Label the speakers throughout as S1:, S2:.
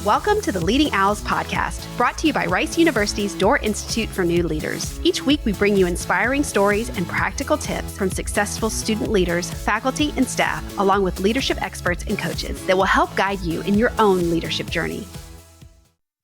S1: Welcome to the Leading Owls podcast, brought to you by Rice University's Doerr Institute for New Leaders. Each week, we bring you inspiring stories and practical tips from successful student leaders, faculty, and staff, along with leadership experts and coaches that will help guide you in your own leadership journey.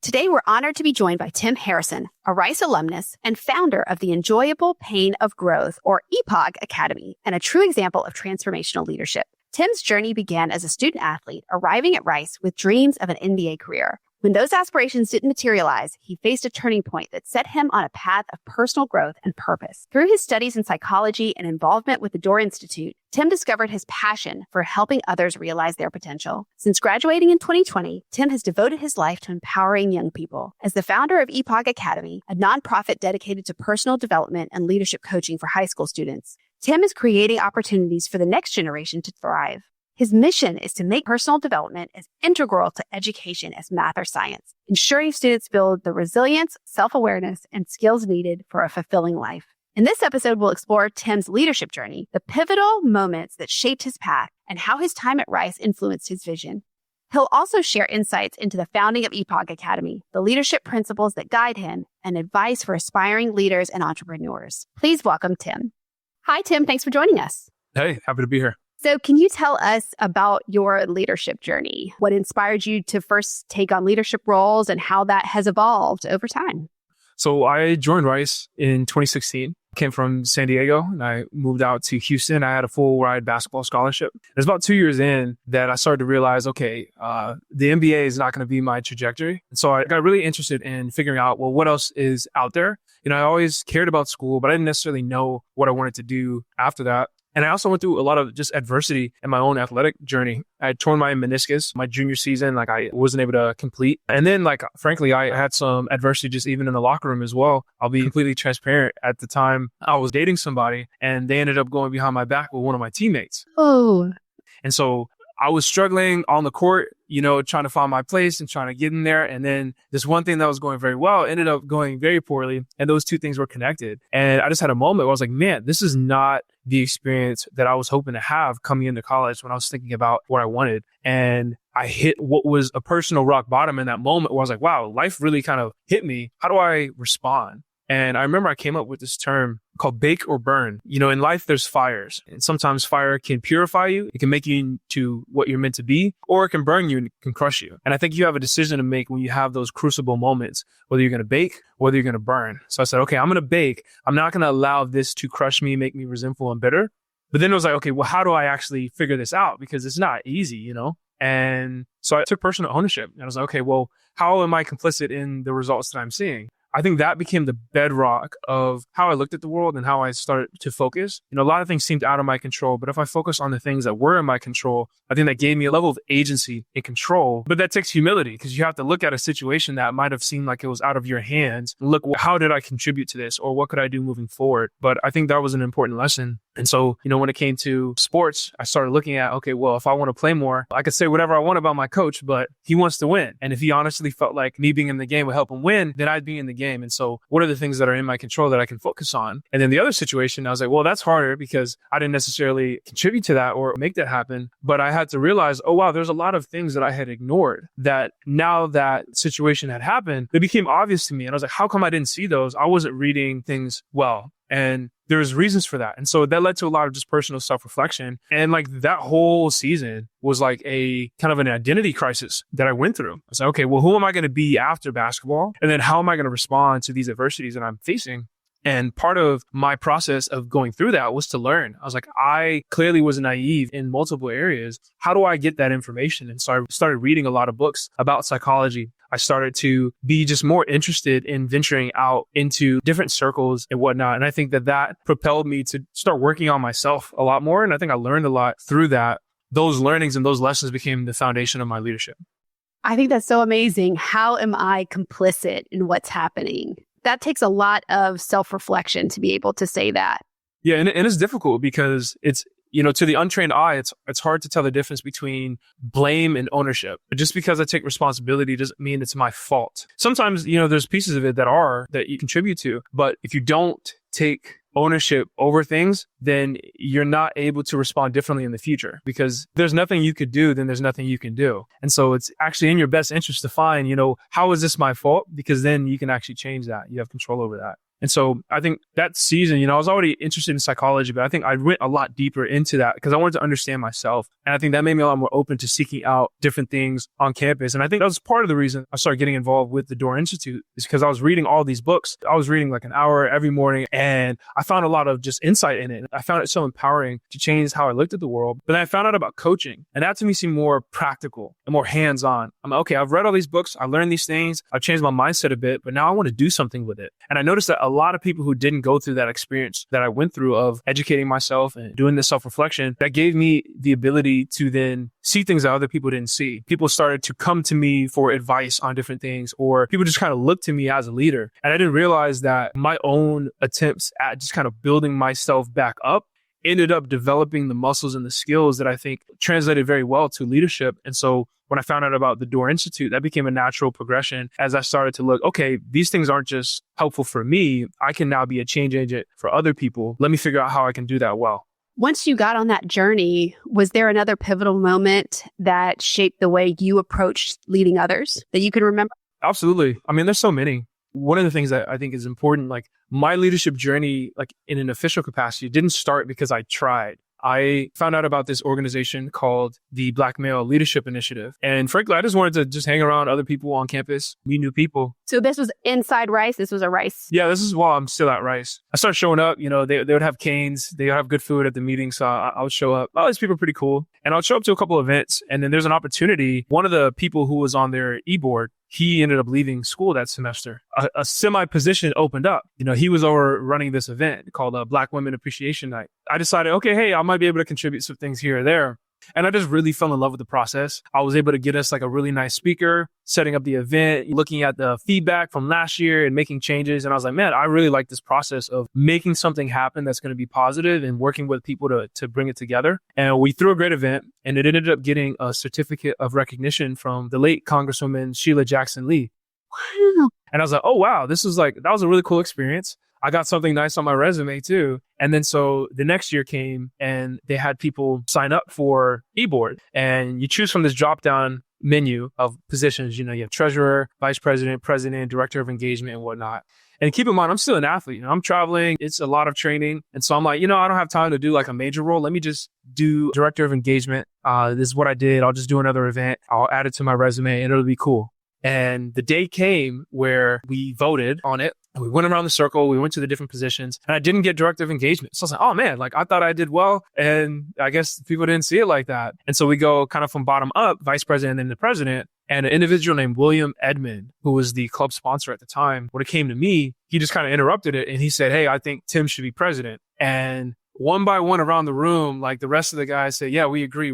S1: Today, we're honored to be joined by Tim Harrison, a Rice alumnus and founder of the Enjoyable Pain of Growth, or EPOG Academy, and a true example of transformational leadership. Tim's journey began as a student athlete, arriving at Rice with dreams of an NBA career. When those aspirations didn't materialize, he faced a turning point that set him on a path of personal growth and purpose. Through his studies in psychology and involvement with the Doerr Institute, Tim discovered his passion for helping others realize their potential. Since graduating in 2020, Tim has devoted his life to empowering young people. As the founder of EPOG Academy, a nonprofit dedicated to personal development and leadership coaching for high school students, Tim is creating opportunities for the next generation to thrive. His mission is to make personal development as integral to education as math or science, ensuring students build the resilience, self-awareness, and skills needed for a fulfilling life. In this episode, we'll explore Tim's leadership journey, the pivotal moments that shaped his path, and how his time at Rice influenced his vision. He'll also share insights into the founding of EPOG Academy, the leadership principles that guide him, and advice for aspiring leaders and entrepreneurs. Please welcome Tim. Hi, Tim. Thanks for joining us.
S2: Hey, happy to be here.
S1: So can you tell us about your leadership journey? What inspired you to first take on leadership roles and how that has evolved over time?
S2: So I joined Rice in 2016. Came from San Diego and I moved out to Houston. I had a full ride basketball scholarship. It was about 2 years in that I started to realize, okay, the NBA is not going to be my trajectory. And so I got really interested in figuring out, well, what else is out there? You know, I always cared about school, but I didn't necessarily know what I wanted to do after that. And I also went through a lot of just adversity in my own athletic journey. I had torn my meniscus my junior season, I wasn't able to complete. And then frankly, I had some adversity just even in the locker room as well. I'll be completely transparent. At the time, I was dating somebody and they ended up going behind my back with one of my teammates.
S1: Oh.
S2: And so I was struggling on the court, trying to find my place and trying to get in there. And then this one thing that was going very well ended up going very poorly. And those two things were connected. And I just had a moment where I was like, man, this is not the experience that I was hoping to have coming into college when I was thinking about what I wanted. And I hit what was a personal rock bottom in that moment where I was like, wow, life really kind of hit me. How do I respond? And I remember I came up with this term called bake or burn. In life, there's fires. And sometimes fire can purify you. It can make you into what you're meant to be, or it can burn you and it can crush you. And I think you have a decision to make when you have those crucible moments, whether you're going to bake, whether you're going to burn. So I said, okay, I'm going to bake. I'm not going to allow this to crush me, make me resentful and bitter. But then it was like, okay, well, how do I actually figure this out? Because it's not easy, And so I took personal ownership. And I was like, okay, well, how am I complicit in the results that I'm seeing? I think that became the bedrock of how I looked at the world and how I started to focus. A lot of things seemed out of my control, but if I focus on the things that were in my control, I think that gave me a level of agency and control. But that takes humility because you have to look at a situation that might have seemed like it was out of your hands. Look, how did I contribute to this? Or what could I do moving forward? But I think that was an important lesson. And so, when it came to sports, I started looking at, okay, well, if I want to play more, I could say whatever I want about my coach, but he wants to win. And if he honestly felt like me being in the game would help him win, then I'd be in the game. And so what are the things that are in my control that I can focus on? And then the other situation, I was like, well, that's harder because I didn't necessarily contribute to that or make that happen. But I had to realize, oh, wow, there's a lot of things that I had ignored that now that situation had happened, they became obvious to me. And I was like, how come I didn't see those? I wasn't reading things well. And there's reasons for that. And so that led to a lot of just personal self-reflection. And that whole season was like a kind of an identity crisis that I went through. I was like, okay, well, who am I going to be after basketball? And then how am I going to respond to these adversities that I'm facing? And part of my process of going through that was to learn. I was like, I clearly was naive in multiple areas. How do I get that information? And so I started reading a lot of books about psychology. I started to be just more interested in venturing out into different circles and whatnot. And I think that propelled me to start working on myself a lot more. And I think I learned a lot through that. Those learnings and those lessons became the foundation of my leadership.
S1: I think that's so amazing. How am I complicit in what's happening? That takes a lot of self-reflection to be able to say that.
S2: Yeah, and it's difficult because it's, to the untrained eye, it's hard to tell the difference between blame and ownership. But just because I take responsibility doesn't mean it's my fault. Sometimes, there's pieces of it that you contribute to, but if you don't take ownership over things, then you're not able to respond differently in the future, because there's nothing you could do, then there's nothing you can do. And so it's actually in your best interest to find, how is this my fault? Because then you can actually change that. You have control over that. And so I think that season, I was already interested in psychology, but I think I went a lot deeper into that because I wanted to understand myself. And I think that made me a lot more open to seeking out different things on campus. And I think that was part of the reason I started getting involved with the Doerr Institute, is because I was reading all these books. I was reading like an hour every morning, and I found a lot of just insight in it. I found it so empowering to change how I looked at the world. But then I found out about coaching, and that to me seemed more practical and more hands-on. I'm like, okay, I've read all these books. I learned these things. I've changed my mindset a bit, but now I want to do something with it. And I noticed that a lot of people who didn't go through that experience that I went through of educating myself and doing this self-reflection, that gave me the ability to then see things that other people didn't see. People started to come to me for advice on different things, or people just kind of looked to me as a leader. And I didn't realize that my own attempts at just kind of building myself back up ended up developing the muscles and the skills that I think translated very well to leadership. And so when I found out about the Doerr Institute, that became a natural progression as I started to look, okay, these things aren't just helpful for me. I can now be a change agent for other people. Let me figure out how I can do that well.
S1: Once you got on that journey, was there another pivotal moment that shaped the way you approached leading others that you can remember?
S2: Absolutely. I mean, there's so many. One of the things that I think is important, like my leadership journey, like in an official capacity, didn't start because I tried. I found out about this organization called the Black Male Leadership Initiative. And frankly, I just wanted to just hang around other people on campus, meet new people.
S1: So this was inside Rice? This was a Rice?
S2: Yeah, this is while I'm still at Rice. I started showing up, they would have canes. They would have good food at the meeting. So I would show up. Oh, these people are pretty cool. And I'll show up to a couple of events. And then there's an opportunity. One of the people who was on their e-board, he ended up leaving school that semester. A semi-position opened up. He was over running this event called Black Women Appreciation Night. I decided, okay, hey, I might be able to contribute some things here or there. And I just really fell in love with the process. I was able to get us like a really nice speaker, setting up the event, looking at the feedback from last year and making changes. And I was like, man, I really like this process of making something happen that's going to be positive and working with people to bring it together. And we threw a great event, and it ended up getting a certificate of recognition from the late Congresswoman Sheila Jackson Lee. And I was like, oh, wow, that was a really cool experience. I got something nice on my resume too. And then so the next year came and they had people sign up for e-board, and you choose from this drop down menu of positions. You have treasurer, vice president, president, director of engagement and whatnot. And keep in mind, I'm still an athlete. I'm traveling. It's a lot of training. And so I'm like, I don't have time to do like a major role. Let me just do director of engagement. This is what I did. I'll just do another event. I'll add it to my resume and it'll be cool. And the day came where we voted on it. We went around the circle. We went to the different positions, and I didn't get director of engagement. So I was like, oh man, I thought I did well. And I guess people didn't see it like that. And so we go kind of from bottom up, vice president and then the president. And an individual named William Edmond, who was the club sponsor at the time, when it came to me, he just kind of interrupted it. And he said, hey, I think Tim should be president. And one by one around the room, like the rest of the guys said, yeah, we agree.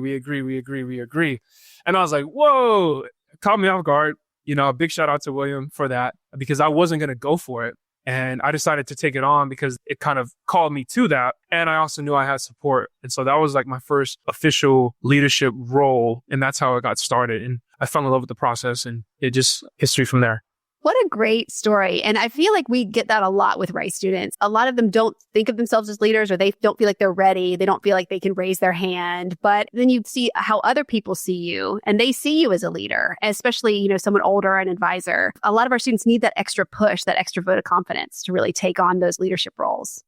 S2: And I was like, whoa, it caught me off guard. A big shout out to William for that, because I wasn't going to go for it. And I decided to take it on because it kind of called me to that. And I also knew I had support. And so that was like my first official leadership role. And that's how it got started. And I fell in love with the process, and it just history from there.
S1: What a great story. And I feel like we get that a lot with Rice students. A lot of them don't think of themselves as leaders, or they don't feel like they're ready. They don't feel like they can raise their hand. But then you see how other people see you, and they see you as a leader, especially, someone older, an advisor. A lot of our students need that extra push, that extra vote of confidence to really take on those leadership roles.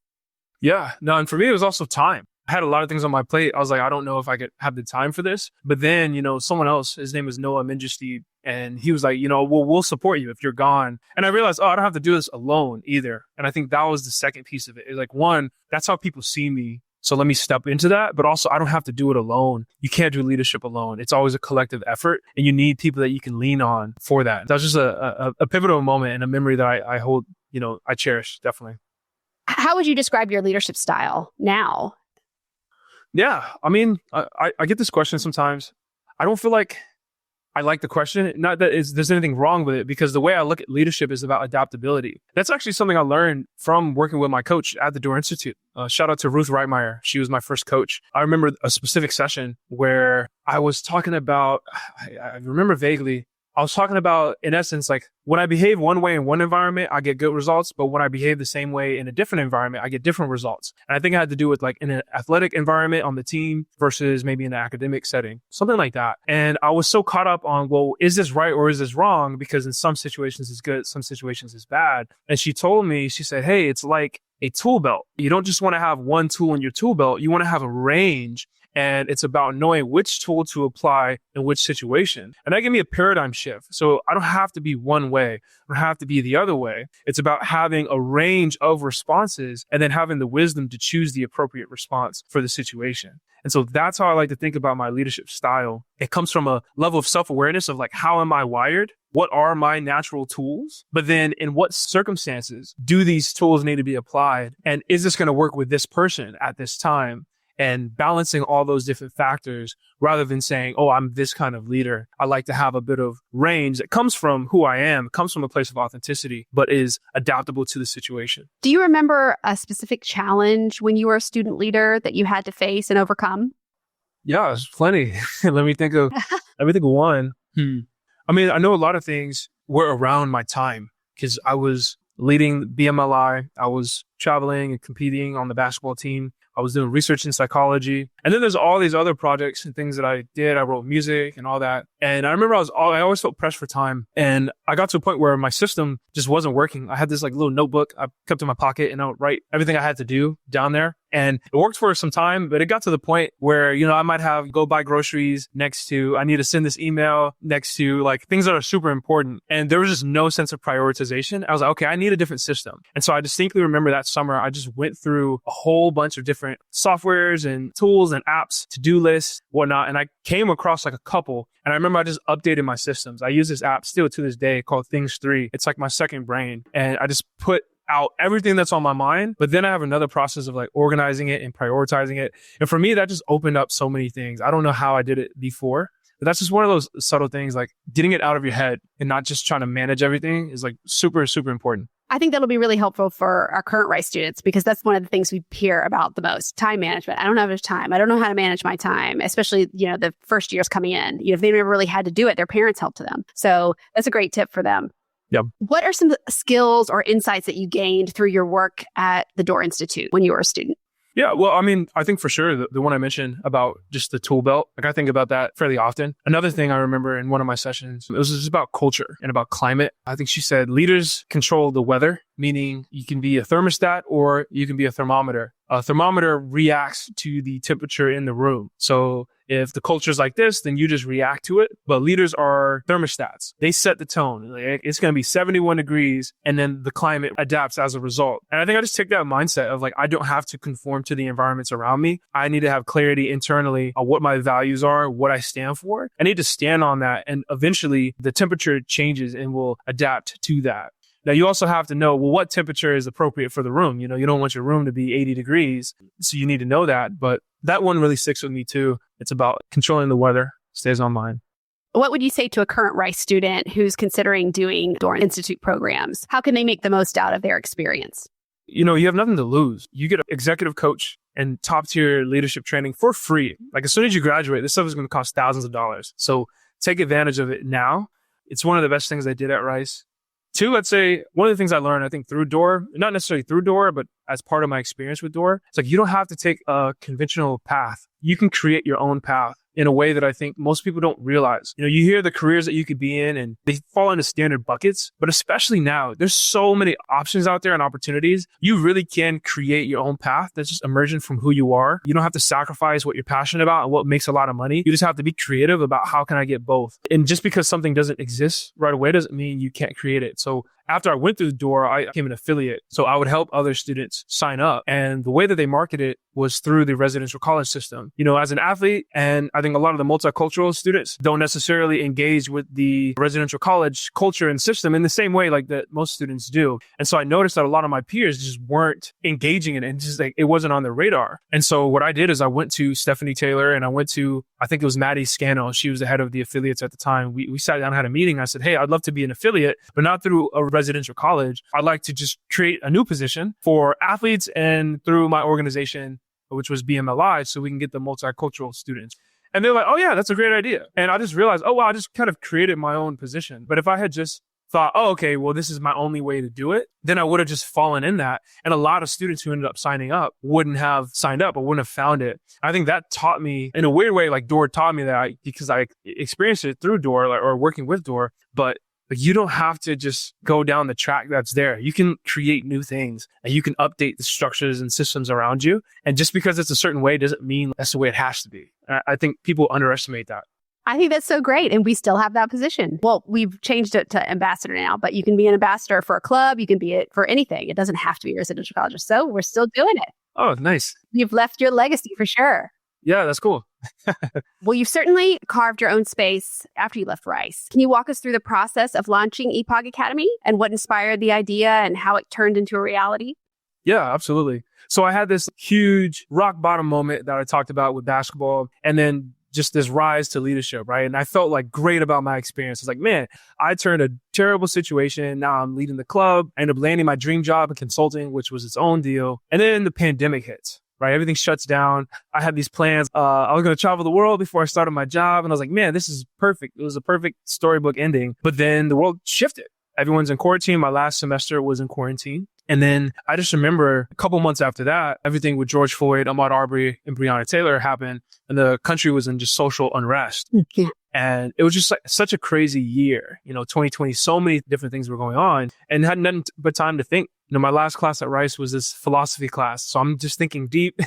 S2: Yeah, no. And for me, it was also time. I had a lot of things on my plate. I was like, I don't know if I could have the time for this. But then, someone else, his name was Noah Minjesteed, and he was like, we'll support you if you're gone. And I realized, I don't have to do this alone either. And I think that was the second piece of it. It's like, one, that's how people see me. So let me step into that. But also, I don't have to do it alone. You can't do leadership alone. It's always a collective effort, and you need people that you can lean on for that. That was just a pivotal moment and a memory that I hold, I cherish, definitely.
S1: How would you describe your leadership style now?
S2: Yeah. I mean, I get this question sometimes. I don't feel like I like the question. Not that there's anything wrong with it, because the way I look at leadership is about adaptability. That's actually something I learned from working with my coach at the Doerr Institute. Shout out to Ruth Reitmeyer. She was my first coach. I remember a specific session where I was talking about, I remember vaguely, I was talking about, in essence, like when I behave one way in one environment, I get good results. But when I behave the same way in a different environment, I get different results. And I think it had to do with like in an athletic environment on the team versus maybe in an academic setting, something like that. And I was so caught up on, well, is this right or is this wrong? Because in some situations it's good, some situations it's bad. And she told me, she said, hey, it's like a tool belt. You don't just want to have one tool in your tool belt. You want to have a range. And it's about knowing which tool to apply in which situation. And that gave me a paradigm shift. So I don't have to be one way. I don't have to be the other way. It's about having a range of responses and then having the wisdom to choose the appropriate response for the situation. And so that's how I like to think about my leadership style. It comes from a level of self-awareness of like, how am I wired? What are my natural tools? But then in what circumstances do these tools need to be applied? And is this going to work with this person at this time? And balancing all those different factors rather than saying, oh, I'm this kind of leader. I like to have a bit of range that comes from who I am, comes from a place of authenticity, but is adaptable to the situation.
S1: Do you remember a specific challenge when you were a student leader that you had to face and overcome?
S2: Yeah, there's plenty. Let me think of one. I mean, I know a lot of things were around my time because I was leading BMLI. I was traveling and competing on the basketball team. I was doing research in psychology. And then there's all these other projects and things that I did. I wrote music and all that. And I remember I always felt pressed for time. And I got to a point where my system just wasn't working. I had this like little notebook I kept in my pocket and I would write everything I had to do down there. And it worked for some time, but it got to the point where, I might have go buy groceries next to, I need to send this email next to like things that are super important. And there was just no sense of prioritization. I was like, okay, I need a different system. And so I distinctly remember that summer, I just went through a whole bunch of different softwares and tools and apps, to-do lists, whatnot. And I came across like a couple. And I remember I just updated my systems. I use this app still to this day called Things 3. It's like my second brain. And I just put out everything that's on my mind, but then I have another process of like organizing it and prioritizing it. And for me, that just opened up so many things. I don't know how I did it before, but that's just one of those subtle things, like getting it out of your head and not just trying to manage everything is like super, super important.
S1: I think that'll be really helpful for our current Rice students because that's one of the things we hear about the most, time management. I don't have enough time. I don't know how to manage my time, especially, the first years coming in. If they never really had to do it, their parents helped them. So that's a great tip for them.
S2: Yep.
S1: What are some skills or insights that you gained through your work at the Doerr Institute when you were a student?
S2: Yeah, well, I mean, I think for sure the one I mentioned about just the tool belt, like I think about that fairly often. Another thing I remember in one of my sessions, it was just about culture and about climate. I think she said leaders control the weather, meaning you can be a thermostat or you can be a thermometer. A thermometer reacts to the temperature in the room. So if the culture is like this, then you just react to it. But leaders are thermostats. They set the tone. Like, it's going to be 71 degrees and then the climate adapts as a result. And I think I just take that mindset of like, I don't have to conform to the environments around me. I need to have clarity internally on what my values are, what I stand for. I need to stand on that. And eventually the temperature changes and will adapt to that. Now, you also have to know, well, what temperature is appropriate for the room? You don't want your room to be 80 degrees. So you need to know that. But that one really sticks with me too. It's about controlling the weather, stays on mind.
S1: What would you say to a current Rice student who's considering doing Doerr Institute programs? How can they make the most out of their experience?
S2: You have nothing to lose. You get an executive coach and top tier leadership training for free. Like as soon as you graduate, this stuff is going to cost thousands of dollars. So take advantage of it now. It's one of the best things I did at Rice. Two, I'd say one of the things I learned, I think through Doerr, not necessarily through Doerr, but as part of my experience with Doerr, it's like you don't have to take a conventional path. You can create your own path in a way that I think most people don't realize. You hear the careers that you could be in and they fall into standard buckets, but especially now, there's so many options out there and opportunities. You really can create your own path that's just emergent from who you are. You don't have to sacrifice what you're passionate about and what makes a lot of money. You just have to be creative about how can I get both. And just because something doesn't exist right away doesn't mean you can't create it. So after I went through Doerr, I became an affiliate. So I would help other students sign up. And the way that they market it was through the residential college system. As an athlete, and I think a lot of the multicultural students don't necessarily engage with the residential college culture and system in the same way like that most students do. And so I noticed that a lot of my peers just weren't engaging in it and just like it wasn't on their radar. And so what I did is I went to Stephanie Taylor and I went to, I think it was Maddie Scannell. She was the head of the affiliates at the time. We sat down and had a meeting. I said, hey, I'd love to be an affiliate, but not through a residential college. I'd like to just create a new position for athletes and through my organization, which was BMLI, so we can get the multicultural students. And they're like, oh yeah, that's a great idea. And I just realized, oh wow, I just kind of created my own position. But if I had just thought, oh, okay, well, this is my only way to do it, then I would have just fallen in that. And a lot of students who ended up signing up wouldn't have signed up or wouldn't have found it. I think that taught me in a weird way, like Doerr taught me that because I experienced it through Doerr or working with Doerr, but you don't have to just go down the track that's there. You can create new things and you can update the structures and systems around you. And just because it's a certain way doesn't mean that's the way it has to be. I think people underestimate that.
S1: I think that's so great. And we still have that position. Well, we've changed it to ambassador now, but you can be an ambassador for a club. You can be it for anything. It doesn't have to be a residential college. So we're still doing it.
S2: Oh, nice.
S1: You've left your legacy for sure.
S2: Yeah, that's cool.
S1: Well, you've certainly carved your own space after you left Rice. Can you walk us through the process of launching EPOG Academy and what inspired the idea and how it turned into a reality?
S2: Yeah, absolutely. So I had this huge rock bottom moment that I talked about with basketball and then just this rise to leadership, right? And I felt like great about my experience. It's like, man, I turned a terrible situation. Now I'm leading the club. I ended up landing my dream job in consulting, which was its own deal. And then the pandemic hits. Right? Everything shuts down. I had these plans. I was going to travel the world before I started my job. And I was like, man, this is perfect. It was a perfect storybook ending. But then the world shifted. Everyone's in quarantine. My last semester was in quarantine. And then I just remember a couple months after that, everything with George Floyd, Ahmaud Arbery, and Breonna Taylor happened. And the country was in just social unrest. Yeah. And it was just like such a crazy year. 2020, so many different things were going on and had nothing but time to think. My last class at Rice was this philosophy class. So I'm just thinking deep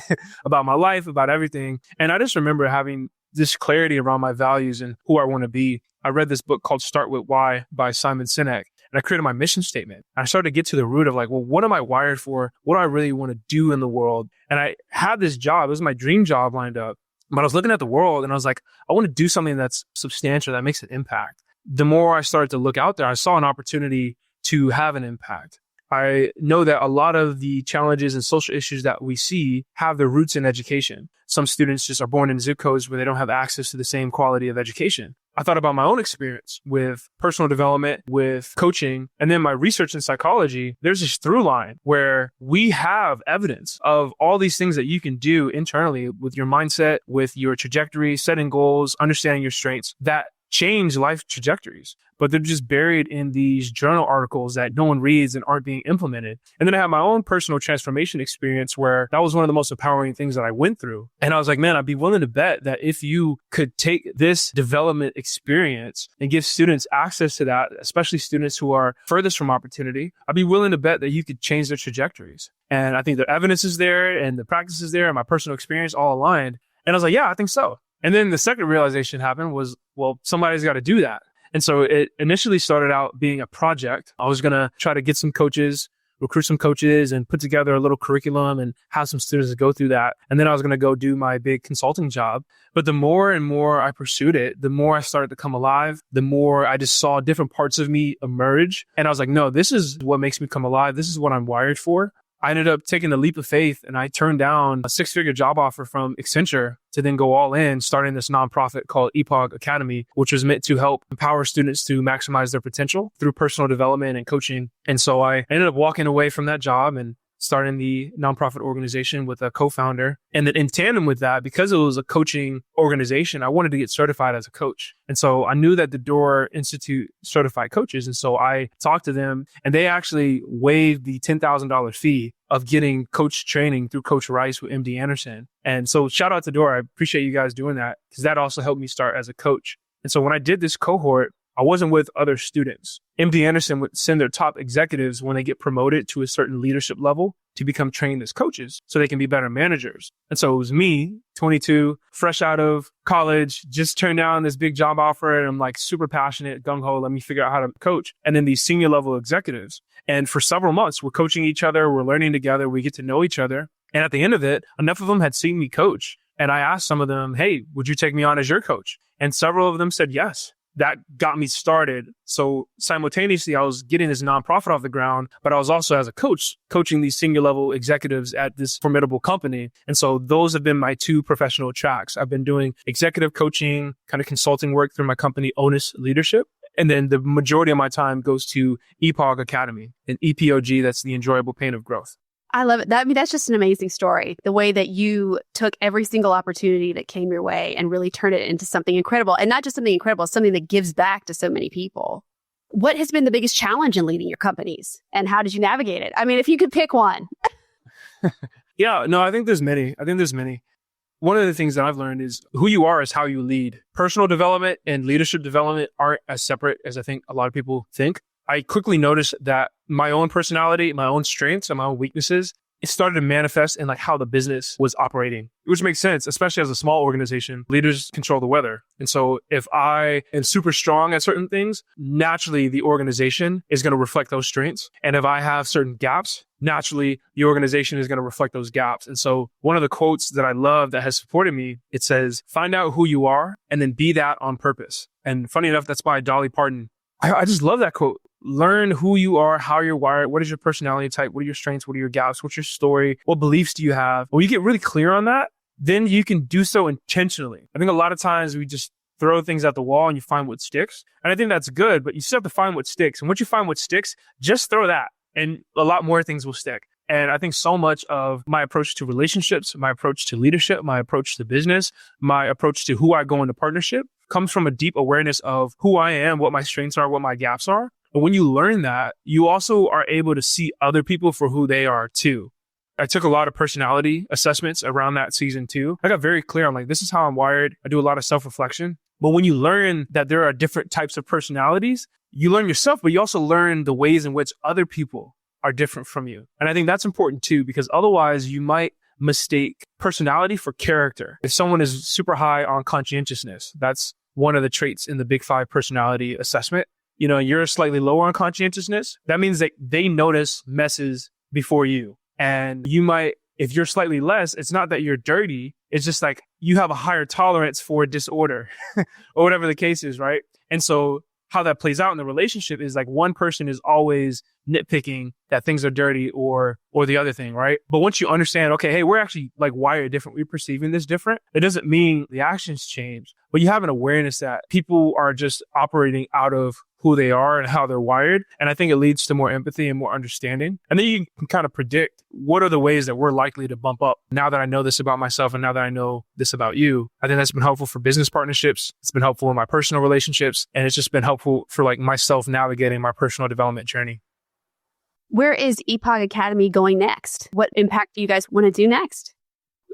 S2: about my life, about everything. And I just remember having this clarity around my values and who I want to be. I read this book called Start With Why by Simon Sinek. And I created my mission statement. I started to get to the root of like, well, what am I wired for? What do I really want to do in the world? And I had this job. It was my dream job lined up. But I was looking at the world and I was like, I want to do something that's substantial, that makes an impact. The more I started to look out there, I saw an opportunity to have an impact. I know that a lot of the challenges and social issues that we see have their roots in education. Some students just are born in zip codes where they don't have access to the same quality of education. I thought about my own experience with personal development, with coaching, and then my research in psychology. There's this through line where we have evidence of all these things that you can do internally with your mindset, with your trajectory, setting goals, understanding your strengths that change life trajectories, but they're just buried in these journal articles that no one reads and aren't being implemented. And then I had my own personal transformation experience where that was one of the most empowering things that I went through. And I was like, man, I'd be willing to bet that if you could take this development experience and give students access to that, especially students who are furthest from opportunity, I'd be willing to bet that you could change their trajectories. And I think the evidence is there and the practice is there and my personal experience all aligned. And I was like, yeah, I think so. And then the second realization happened was, well, somebody's got to do that. And so it initially started out being a project. I was going to try to get some coaches, recruit some coaches and put together a little curriculum and have some students go through that. And then I was going to go do my big consulting job. But the more and more I pursued it, the more I started to come alive, the more I just saw different parts of me emerge. And I was like, no, this is what makes me come alive. This is what I'm wired for. I ended up taking the leap of faith and I turned down a 6-figure job offer from Accenture to then go all in, starting this nonprofit called EPOG Academy, which was meant to help empower students to maximize their potential through personal development and coaching. And so I ended up walking away from that job and starting the nonprofit organization with a co-founder. And then in tandem with that, because it was a coaching organization, I wanted to get certified as a coach. And so I knew that the Doerr Institute certified coaches. And so I talked to them and they actually waived the $10,000 fee of getting coach training through Coach Rice with MD Anderson. And so shout out to Doerr. I appreciate you guys doing that because that also helped me start as a coach. And so when I did this cohort, I wasn't with other students. MD Anderson would send their top executives when they get promoted to a certain leadership level to become trained as coaches so they can be better managers. And so it was me, 22, fresh out of college, just turned down this big job offer. And I'm like super passionate, gung-ho, let me figure out how to coach. And then these senior level executives. And for several months, we're coaching each other. We're learning together. We get to know each other. And at the end of it, enough of them had seen me coach. And I asked some of them, hey, would you take me on as your coach? And several of them said yes. That got me started. So simultaneously, I was getting this nonprofit off the ground, but I was also as a coach, coaching these senior level executives at this formidable company. And so those have been my two professional tracks. I've been doing executive coaching, kind of consulting work through my company, Onus Leadership. And then the majority of my time goes to EPOG Academy and EPOG, that's the enjoyable pain of growth.
S1: I love it. That's just an amazing story. The way that you took every single opportunity that came your way and really turned it into something incredible. And not just something incredible, something that gives back to so many people. What has been the biggest challenge in leading your companies? And how did you navigate it? I mean, if you could pick one.
S2: Yeah, no, I think there's many. One of the things that I've learned is who you are is how you lead. Personal development and leadership development aren't as separate as I think a lot of people think. I quickly noticed that my own personality, my own strengths and my own weaknesses, it started to manifest in like how the business was operating, which makes sense, especially as a small organization. Leaders control the weather. And so if I am super strong at certain things, naturally the organization is going to reflect those strengths. And if I have certain gaps, naturally the organization is going to reflect those gaps. And so one of the quotes that I love that has supported me, it says, find out who you are and then be that on purpose. And funny enough, that's by Dolly Parton. I just love that quote. Learn who you are, how you're wired, what is your personality type, what are your strengths, what are your gaps, what's your story, what beliefs do you have? When you get really clear on that, then you can do so intentionally. I think a lot of times we just throw things at the wall and you find what sticks. And I think that's good, but you still have to find what sticks. And once you find what sticks, just throw that and a lot more things will stick. And I think so much of my approach to relationships, my approach to leadership, my approach to business, my approach to who I go into partnership comes from a deep awareness of who I am, what my strengths are, what my gaps are. And when you learn that, you also are able to see other people for who they are too. I took a lot of personality assessments around that season too. I got very clear on like, this is how I'm wired. I do a lot of self-reflection. But when you learn that there are different types of personalities, you learn yourself, but you also learn the ways in which other people are different from you. And I think that's important too, because otherwise you might mistake personality for character. If someone is super high on conscientiousness, that's one of the traits in the Big Five personality assessment. You know, you're slightly lower on conscientiousness. That means that they notice messes before you. And you might, if you're slightly less, it's not that you're dirty. It's just like you have a higher tolerance for disorder or whatever the case is, right? And so how that plays out in the relationship is like one person is always nitpicking that things are dirty or the other thing, right? But once you understand, okay, hey, we're actually like wired different. We're perceiving this different. It doesn't mean the actions change, but you have an awareness that people are just operating out of who they are and how they're wired. And I think it leads to more empathy and more understanding. And then you can kind of predict what are the ways that we're likely to bump up. Now that I know this about myself and now that I know this about you, I think that's been helpful for business partnerships. It's been helpful in my personal relationships. And it's just been helpful for like myself navigating my personal development journey.
S1: Where is EPOG Academy going next? What impact do you guys want to do next?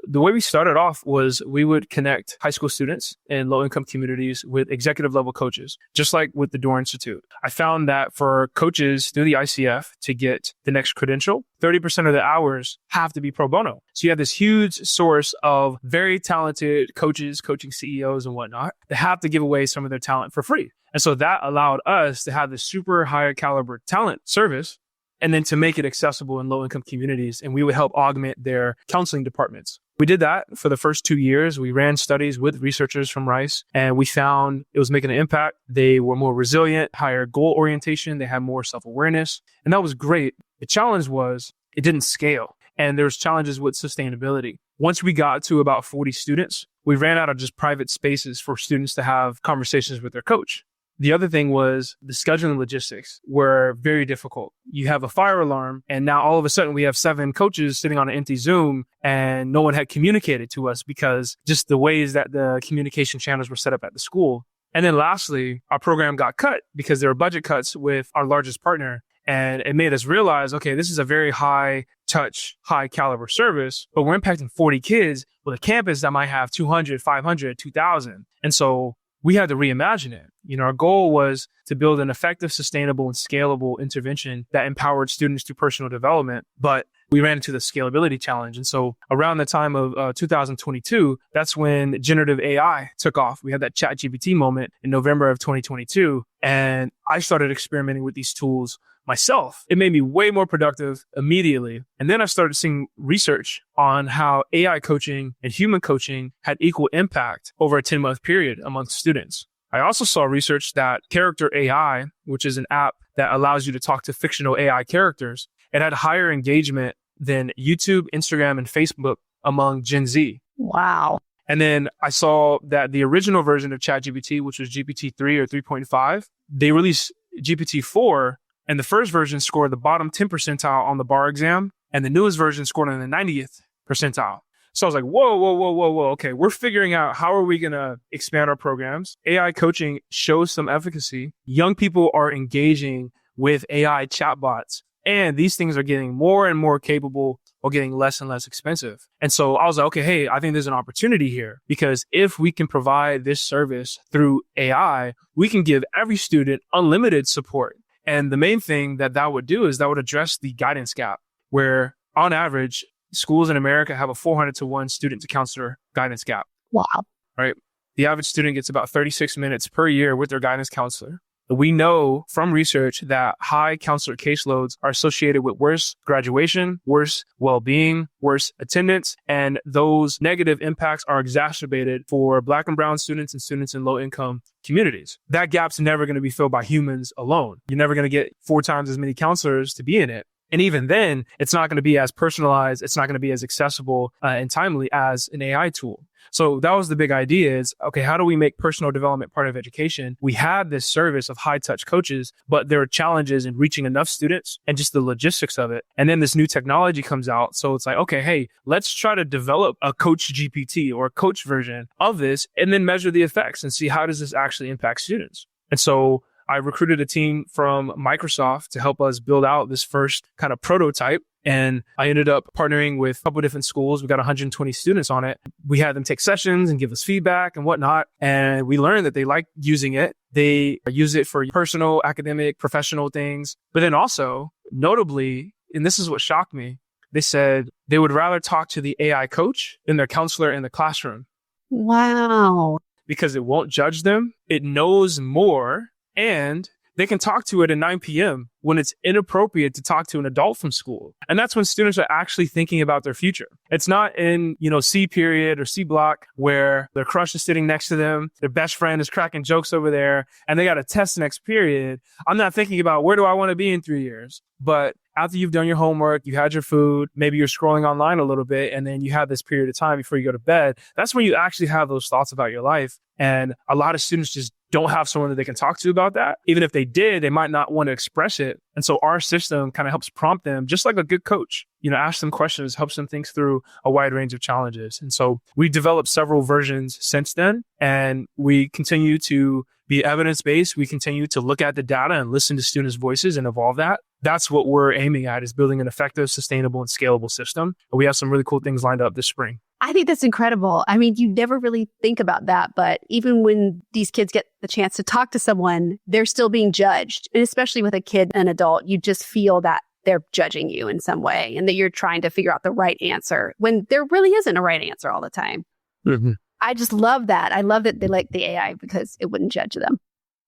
S2: The way we started off was we would connect high school students in low-income communities with executive level coaches, just like with the Doerr Institute. I found that for coaches through the ICF to get the next credential, 30% of the hours have to be pro bono. So you have this huge source of very talented coaches, coaching CEOs and whatnot that have to give away some of their talent for free. And so that allowed us to have this super high caliber talent service and then to make it accessible in low-income communities. And we would help augment their counseling departments. We did that for the first 2 years. We ran studies with researchers from Rice, and we found it was making an impact. They were more resilient, higher goal orientation. They had more self-awareness, and that was great. The challenge was it didn't scale, and there was challenges with sustainability. Once we got to about 40 students, we ran out of just private spaces for students to have conversations with their coach. The other thing was the scheduling logistics were very difficult. You have a fire alarm, and now all of a sudden we have 7 coaches sitting on an empty Zoom, and no one had communicated to us because just the ways that the communication channels were set up at the school. And then lastly, our program got cut because there were budget cuts with our largest partner. And it made us realize, okay, this is a very high touch, high caliber service, but we're impacting 40 kids with a campus that might have 200, 500, 2,000. And so we had to reimagine it. You know, our goal was to build an effective, sustainable, and scalable intervention that empowered students through personal development, but we ran into the scalability challenge. And so around the time of 2022, that's when generative AI took off. We had that ChatGPT moment in November of 2022, and I started experimenting with these tools myself. It made me way more productive immediately. And then I started seeing research on how AI coaching and human coaching had equal impact over a 10-month period amongst students. I also saw research that Character AI, which is an app that allows you to talk to fictional AI characters, it had higher engagement than YouTube, Instagram, and Facebook among Gen Z.
S1: Wow.
S2: And then I saw that the original version of ChatGPT, which was GPT-3 or 3.5, they released GPT-4, and the first version scored the bottom 10 percentile on the bar exam and the newest version scored in the 90th percentile. So I was like, whoa. Okay, we're figuring out how are we going to expand our programs. AI coaching shows some efficacy. Young people are engaging with AI chatbots, and these things are getting more and more capable or getting less and less expensive. And so I was like, okay, hey, I think there's an opportunity here, because if we can provide this service through AI, we can give every student unlimited support. And the main thing that would do is that would address the guidance gap, where on average, schools in America have a 400-to-1 student to counselor guidance gap.
S1: Wow.
S2: Right? The average student gets about 36 minutes per year with their guidance counselor. We know from research that high counselor caseloads are associated with worse graduation, worse well-being, worse attendance, and those negative impacts are exacerbated for Black and brown students and students in low-income communities. That gap's never going to be filled by humans alone. You're never going to get 4 times as many counselors to be in it. And even then, it's not going to be as personalized. It's not going to be as accessible and timely as an AI tool. So that was the big idea is, okay, how do we make personal development part of education? We had this service of high touch coaches, but there are challenges in reaching enough students and just the logistics of it. And then this new technology comes out. So it's like, okay, hey, let's try to develop a coach GPT or a coach version of this and then measure the effects and see how does this actually impact students. And so I recruited a team from Microsoft to help us build out this first kind of prototype. And I ended up partnering with a couple of different schools. We got 120 students on it. We had them take sessions and give us feedback and whatnot. And we learned that they like using it. They use it for personal, academic, professional things. But then also, notably, and this is what shocked me, they said they would rather talk to the AI coach than their counselor in the classroom.
S1: Wow.
S2: Because it won't judge them. It knows more. And they can talk to it at 9 p.m. when it's inappropriate to talk to an adult from school. And that's when students are actually thinking about their future. It's not in, C period or C block where their crush is sitting next to them, their best friend is cracking jokes over there, and they got a test next period. I'm not thinking about where do I want to be in 3 years? But after you've done your homework, you had your food, maybe you're scrolling online a little bit, and then you have this period of time before you go to bed. That's when you actually have those thoughts about your life. And a lot of students just don't have someone that they can talk to about that. Even if they did, they might not want to express it. And so our system kind of helps prompt them, just like a good coach, ask them questions, helps them think through a wide range of challenges. And so we developed several versions since then, and we continue to be evidence-based. We continue to look at the data and listen to students' voices and evolve that. That's what we're aiming at, is building an effective, sustainable, and scalable system. And we have some really cool things lined up this spring.
S1: I think that's incredible. I mean, you never really think about that, but even when these kids get the chance to talk to someone, they're still being judged. And especially with a kid and adult, you just feel that they're judging you in some way and that you're trying to figure out the right answer when there really isn't a right answer all the time. Mm-hmm. I just love that. I love that they like the AI because it wouldn't judge them.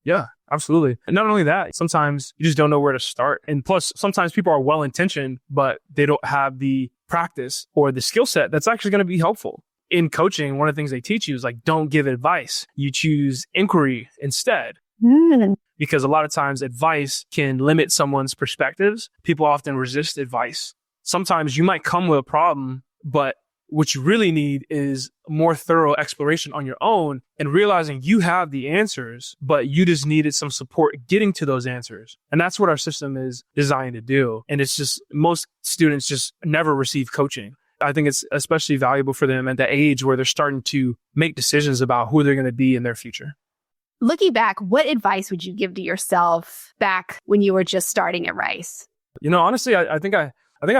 S2: Yeah, absolutely. And not only that, sometimes you just don't know where to start. And plus, sometimes people are well-intentioned, but they don't have the practice or the skill set that's actually going to be helpful. In coaching, one of the things they teach you is don't give advice. You choose inquiry instead. Because a lot of times advice can limit someone's perspectives. People often resist advice. Sometimes you might come with a problem, but what you really need is more thorough exploration on your own and realizing you have the answers, but you just needed some support getting to those answers. And that's what our system is designed to do. And it's just most students just never receive coaching. I think it's especially valuable for them at the age where they're starting to make decisions about who they're going to be in their future.
S1: Looking back, what advice would you give to yourself back when you were just starting at Rice?
S2: Honestly, I think I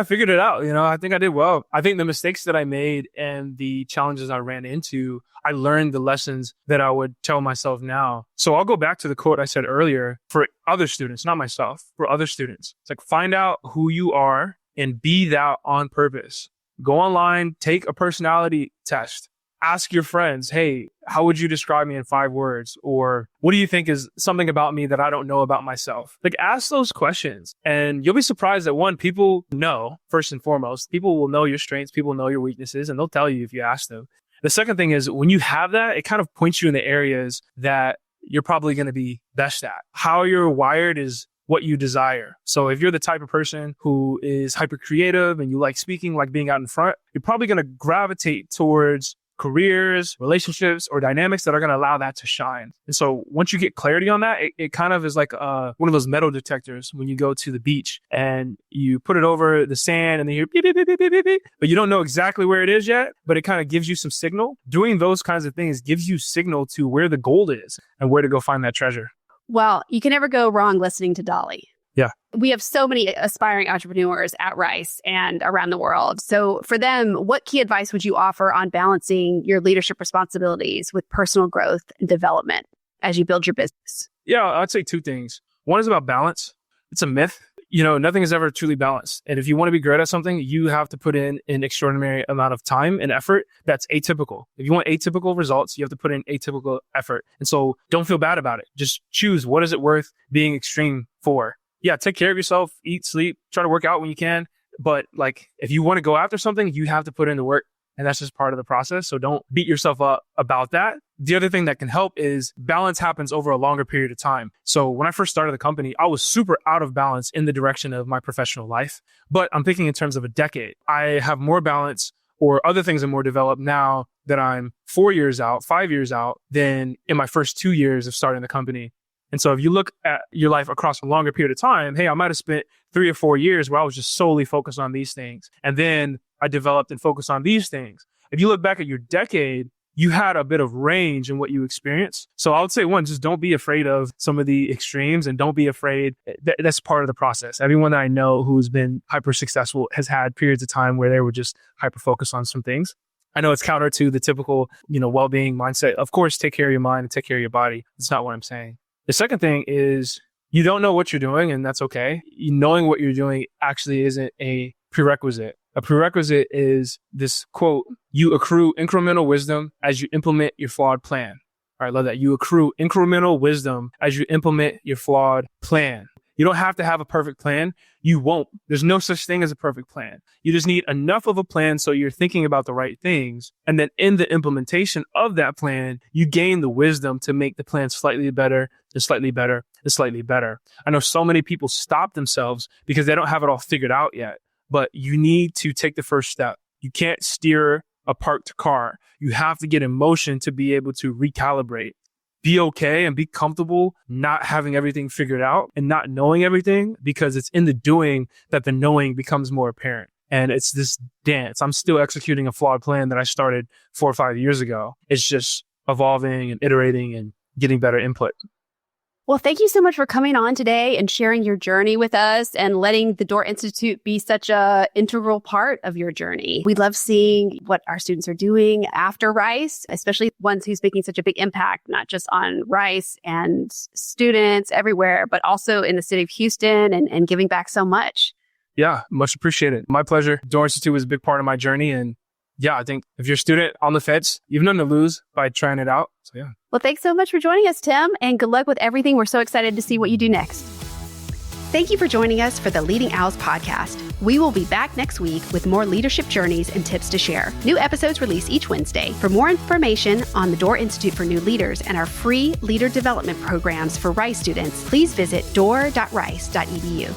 S2: figured it out. I think I did well. I think the mistakes that I made and the challenges I ran into, I learned the lessons that I would tell myself now. So I'll go back to the quote I said earlier for other students, not myself, for other students. It's find out who you are and be that on purpose. Go online, take a personality test. Ask your friends, hey, how would you describe me in 5 words? Or what do you think is something about me that I don't know about myself? Ask those questions and you'll be surprised that people know, first and foremost, people will know your strengths, people know your weaknesses, and they'll tell you if you ask them. The second thing is when you have that, it kind of points you in the areas that you're probably going to be best at. How you're wired is what you desire. So if you're the type of person who is hyper creative and you like speaking, like being out in front, you're probably going to gravitate towards careers, relationships, or dynamics that are going to allow that to shine. And so once you get clarity on that, it kind of is like one of those metal detectors when you go to the beach and you put it over the sand and then you hear beep, beep, beep, beep, beep, beep, beep, but you don't know exactly where it is yet, but it kind of gives you some signal. Doing those kinds of things gives you signal to where the gold is and where to go find that treasure.
S1: Well, you can never go wrong listening to Dolly.
S2: Yeah.
S1: We have so many aspiring entrepreneurs at Rice and around the world. So for them, what key advice would you offer on balancing your leadership responsibilities with personal growth and development as you build your business?
S2: Yeah, I'd say two things. One is about balance. It's a myth. Nothing is ever truly balanced. And if you want to be great at something, you have to put in an extraordinary amount of time and effort that's atypical. If you want atypical results, you have to put in atypical effort. And so don't feel bad about it. Just choose what is it worth being extreme for. Yeah, take care of yourself, eat, sleep, try to work out when you can. But if you want to go after something, you have to put in the work. And that's just part of the process. So don't beat yourself up about that. The other thing that can help is balance happens over a longer period of time. So when I first started the company, I was super out of balance in the direction of my professional life. But I'm thinking in terms of a decade. I have more balance or other things are more developed now that I'm 4 years out, 5 years out than in my first 2 years of starting the company. And so if you look at your life across a longer period of time, hey, I might have spent 3 or 4 years where I was just solely focused on these things. And then I developed and focused on these things. If you look back at your decade, you had a bit of range in what you experienced. So I would say, one, just don't be afraid of some of the extremes and don't be afraid. That's part of the process. Everyone that I know who's been hyper successful has had periods of time where they were just hyper focused on some things. I know it's counter to the typical, well-being mindset. Of course, take care of your mind and take care of your body. That's not what I'm saying. The second thing is you don't know what you're doing, and that's okay. Knowing what you're doing actually isn't a prerequisite. A prerequisite is this quote, you accrue incremental wisdom as you implement your flawed plan. All right, love that. You accrue incremental wisdom as you implement your flawed plan. You don't have to have a perfect plan. You won't. There's no such thing as a perfect plan. You just need enough of a plan so you're thinking about the right things. And then in the implementation of that plan, you gain the wisdom to make the plan slightly better, and slightly better, and slightly better. I know so many people stop themselves because they don't have it all figured out yet. But you need to take the first step. You can't steer a parked car. You have to get in motion to be able to recalibrate. Be okay and be comfortable not having everything figured out and not knowing everything, because it's in the doing that the knowing becomes more apparent. And it's this dance. I'm still executing a flawed plan that I started 4 or 5 years ago. It's just evolving and iterating and getting better input.
S1: Well, thank you so much for coming on today and sharing your journey with us and letting the Doerr Institute be such an integral part of your journey. We love seeing what our students are doing after Rice, especially ones who's making such a big impact, not just on Rice and students everywhere, but also in the city of Houston and giving back so much.
S2: Yeah, much appreciated. My pleasure. Doerr Institute was a big part of my journey. And yeah, I think if you're a student on the fence, you've nothing to lose by trying it out. So yeah.
S1: Well, thanks so much for joining us, Tim, and good luck with everything. We're so excited to see what you do next. Thank you for joining us for the Leading Owls podcast. We will be back next week with more leadership journeys and tips to share. New episodes release each Wednesday. For more information on the Doerr Institute for New Leaders and our free leader development programs for Rice students, please visit doerr.rice.edu.